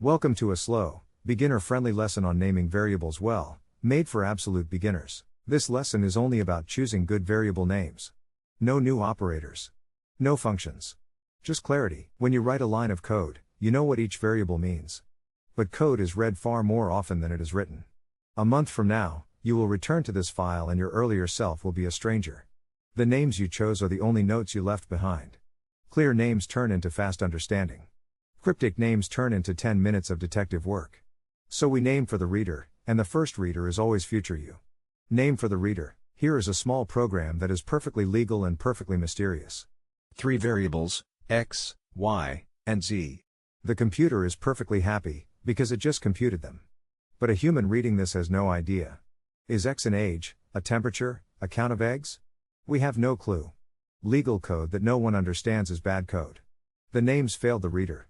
Welcome to a slow, beginner-friendly lesson on naming variables well, made for absolute beginners. This lesson is only about choosing good variable names. No new operators. No functions. Just clarity. When you write a line of code, you know what each variable means. But code is read far more often than it is written. A month from now, you will return to this file and your earlier self will be a stranger. The names you chose are the only notes you left behind. Clear names turn into fast understanding. Cryptic names turn into 10 minutes of detective work. So we name for the reader, and the first reader is always future you. Name for the reader. Here is a small program that is perfectly legal and perfectly mysterious. 3 variables, x, y, and z. The computer is perfectly happy, because it just computed them. But a human reading this has no idea. Is x an age, a temperature, a count of eggs? We have no clue. Legal code that no one understands is bad code. The names failed the reader.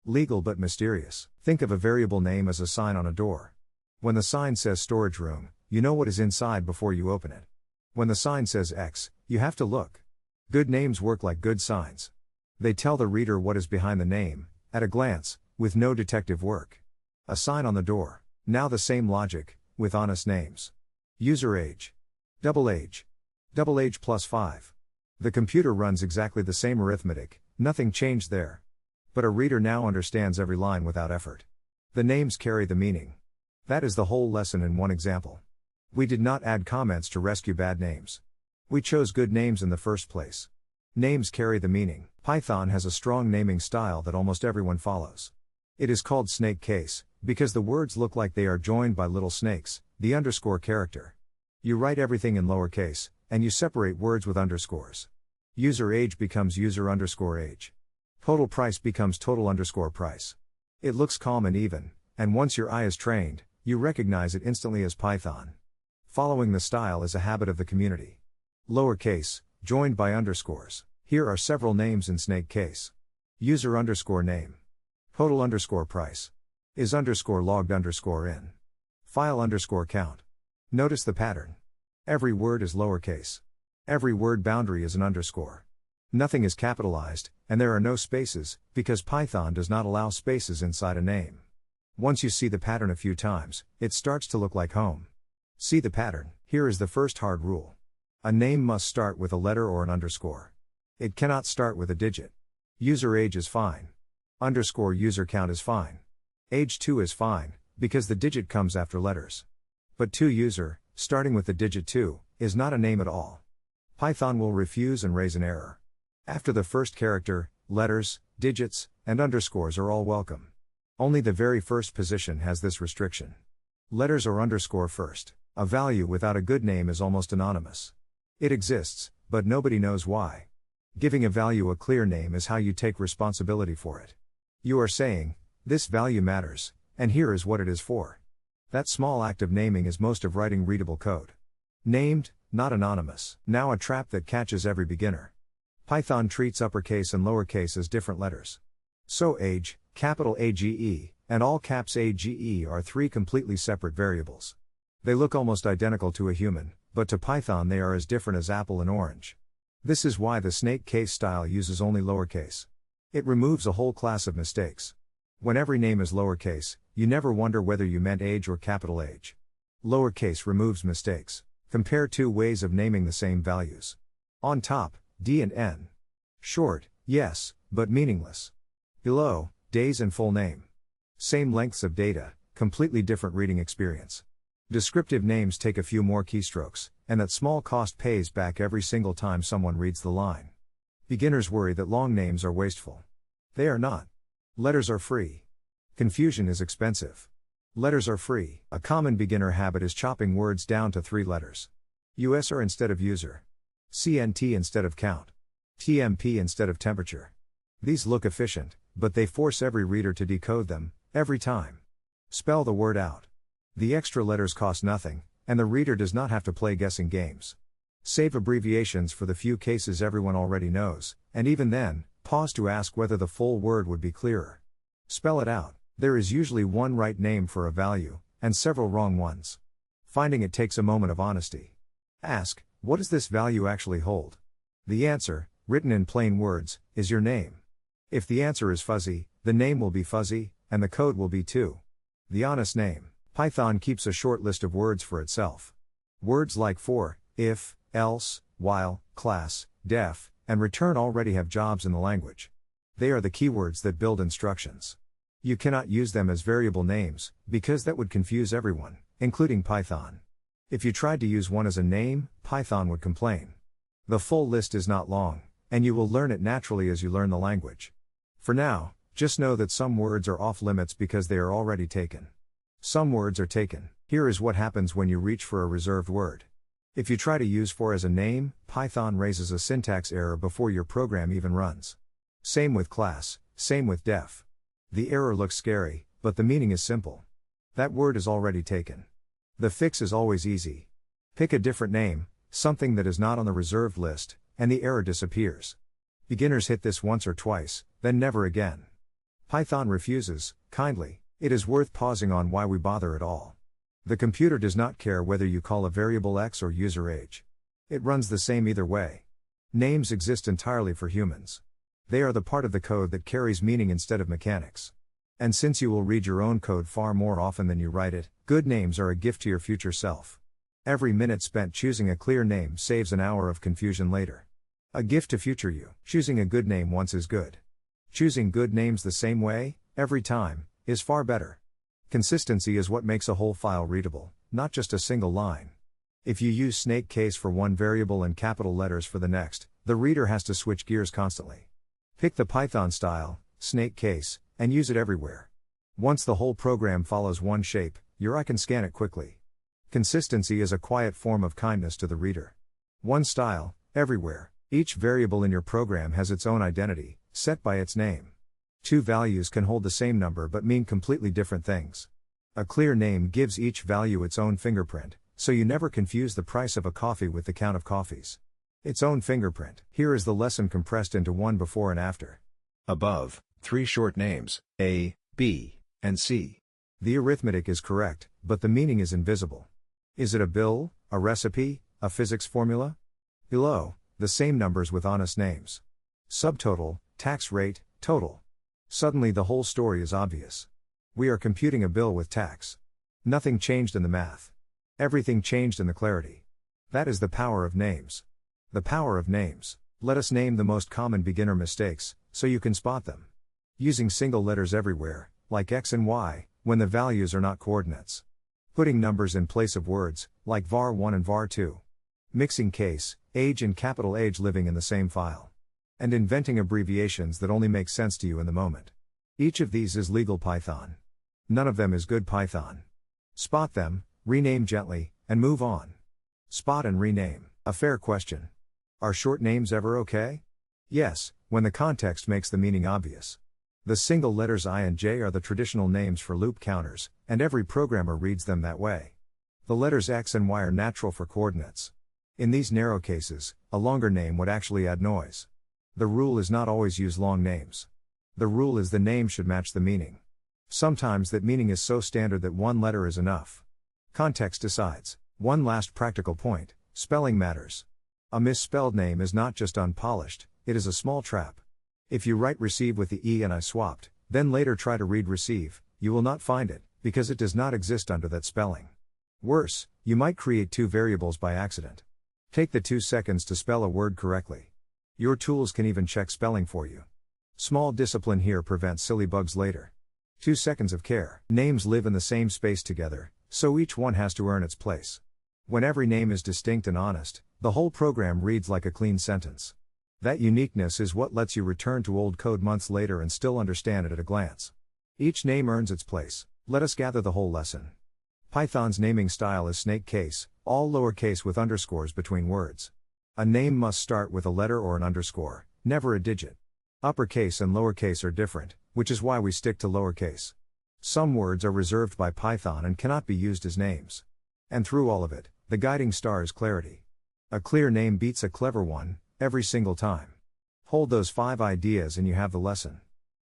Legal but mysterious. Think of a variable name as a sign on a door. When the sign says storage room, you know what is inside before you open it. When the sign says X, you have to look. Good names work like good signs. They tell the reader what is behind the name, at a glance, with no detective work. A sign on the door. Now the same logic, with honest names. User age. Double age. Double age plus 5. The computer runs exactly the same arithmetic, nothing changed there. But a reader now understands every line without effort. The names carry the meaning. That is the whole lesson in one example. We did not add comments to rescue bad names. We chose good names in the first place. Names carry the meaning. Python has a strong naming style that almost everyone follows. It is called snake case, because the words look like they are joined by little snakes, the underscore character. You write everything in lowercase, and you separate words with underscores. User age becomes user underscore age. Total price becomes total underscore price. It looks calm and even, and once your eye is trained, you recognize it instantly as Python. Following the style is a habit of the community. Lowercase, joined by underscores. Here are several names in snake case. User underscore name. Total underscore price. Is underscore logged underscore in. File underscore count. Notice the pattern. Every word is lowercase. Every word boundary is an underscore. Nothing is capitalized, and there are no spaces, because Python does not allow spaces inside a name. Once you see the pattern a few times, it starts to look like home. See the pattern. Here is the first hard rule. A name must start with a letter or an underscore. It cannot start with a digit. User age is fine. Underscore user count is fine. Age 2 is fine, because the digit comes after letters. But 2 user, starting with the digit 2, is not a name at all. Python will refuse and raise an error. After the first character, letters, digits, and underscores are all welcome. Only the very first position has this restriction. Letters or underscore first. A value without a good name is almost anonymous. It exists, but nobody knows why. Giving a value a clear name is how you take responsibility for it. You are saying, this value matters, and here is what it is for. That small act of naming is most of writing readable code. Named, not anonymous. Now a trap that catches every beginner. Python treats uppercase and lowercase as different letters. So age, capital AGE, and all caps AGE are 3 completely separate variables. They look almost identical to a human, but to Python they are as different as apple and orange. This is why the snake case style uses only lowercase. It removes a whole class of mistakes. When every name is lowercase, you never wonder whether you meant age or capital H. Lowercase removes mistakes. Compare 2 ways of naming the same values. On top, D and N. Short, yes, but meaningless. Below, days and full name. Same lengths of data, completely different reading experience. Descriptive names take a few more keystrokes, and that small cost pays back every single time someone reads the line. Beginners worry that long names are wasteful. They are not. Letters are free. Confusion is expensive. Letters are free. A common beginner habit is chopping words down to 3 letters. USR instead of user. CNT instead of count. TMP instead of temperature. These look efficient, but they force every reader to decode them, every time. Spell the word out. The extra letters cost nothing, and the reader does not have to play guessing games. Save abbreviations for the few cases everyone already knows, and even then, pause to ask whether the full word would be clearer. Spell it out. There is usually one right name for a value, and several wrong ones. Finding it takes a moment of honesty. Ask, what does this value actually hold? The answer, written in plain words, is your name. If the answer is fuzzy, the name will be fuzzy, and the code will be 2. The honest name. Python keeps a short list of words for itself. Words like for, if, else, while, class, def, and return already have jobs in the language. They are the keywords that build instructions. You cannot use them as variable names, because that would confuse everyone, including Python. If you tried to use one as a name, Python would complain. The full list is not long, and you will learn it naturally as you learn the language. For now, just know that some words are off limits because they are already taken. Some words are taken. Here is what happens when you reach for a reserved word. If you try to use for as a name, Python raises a syntax error before your program even runs. Same with class, same with def. The error looks scary, but the meaning is simple. That word is already taken. The fix is always easy. Pick a different name, something that is not on the reserved list, and the error disappears. Beginners hit this once or twice, then never again. Python refuses, kindly. It is worth pausing on why we bother at all. The computer does not care whether you call a variable X or user age. It runs the same either way. Names exist entirely for humans. They are the part of the code that carries meaning instead of mechanics. And since you will read your own code far more often than you write it, good names are a gift to your future self. Every minute spent choosing a clear name saves an hour of confusion later. A gift to future you. Choosing a good name once is good. Choosing good names the same way, every time, is far better. Consistency is what makes a whole file readable, not just a single line. If you use snake case for one variable and capital letters for the next, the reader has to switch gears constantly. Pick the Python style, snake case, and use it everywhere. Once the whole program follows one shape, your eye can scan it quickly. Consistency is a quiet form of kindness to the reader. One style, everywhere. Each variable in your program has its own identity, set by its name. Two values can hold the same number but mean completely different things. A clear name gives each value its own fingerprint, so you never confuse the price of a coffee with the count of coffees. Its own fingerprint. Here is the lesson compressed into one before and after. Above, 3 short names, A, B, and C. The arithmetic is correct, but the meaning is invisible. Is it a bill, a recipe, a physics formula? Below, the same numbers with honest names. Subtotal, tax rate, total. Suddenly the whole story is obvious. We are computing a bill with tax. Nothing changed in the math. Everything changed in the clarity. That is the power of names. The power of names. Let us name the most common beginner mistakes, so you can spot them. Using single letters everywhere, like X and Y, when the values are not coordinates. Putting numbers in place of words, like var1 and var2. Mixing case, age and capital Age living in the same file. And inventing abbreviations that only make sense to you in the moment. Each of these is legal Python. None of them is good Python. Spot them, rename gently, and move on. Spot and rename. A fair question. Are short names ever okay? Yes, when the context makes the meaning obvious. The single letters I and J are the traditional names for loop counters, and every programmer reads them that way. The letters X and Y are natural for coordinates. In these narrow cases, a longer name would actually add noise. The rule is not always use long names. The rule is the name should match the meaning. Sometimes that meaning is so standard that one letter is enough. Context decides. One last practical point, spelling matters. A misspelled name is not just unpolished, it is a small trap. If you write receive with the E and I swapped, then later try to read receive, you will not find it, because it does not exist under that spelling. Worse, you might create two variables by accident. Take the 2 seconds to spell a word correctly. Your tools can even check spelling for you. Small discipline here prevents silly bugs later. 2 seconds of care. Names live in the same space together, so each one has to earn its place. When every name is distinct and honest, the whole program reads like a clean sentence. That uniqueness is what lets you return to old code months later and still understand it at a glance. Each name earns its place. Let us gather the whole lesson. Python's naming style is snake case, all lowercase with underscores between words. A name must start with a letter or an underscore, never a digit. Uppercase and lowercase are different, which is why we stick to lowercase. Some words are reserved by Python and cannot be used as names. And through all of it, the guiding star is clarity. A clear name beats a clever one, every single time. Hold those 5 ideas and you have the lesson.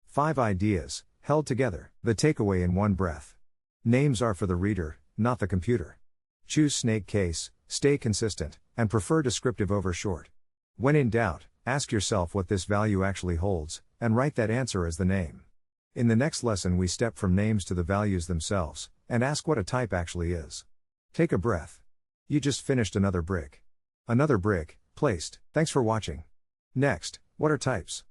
5 ideas, held together, the takeaway in one breath. Names are for the reader, not the computer. Choose snake case, stay consistent, and prefer descriptive over short. When in doubt, ask yourself what this value actually holds, and write that answer as the name. In the next lesson, we step from names to the values themselves, and ask what a type actually is. Take a breath. You just finished another brick. Another brick, placed. Thanks for watching. Next, what are types?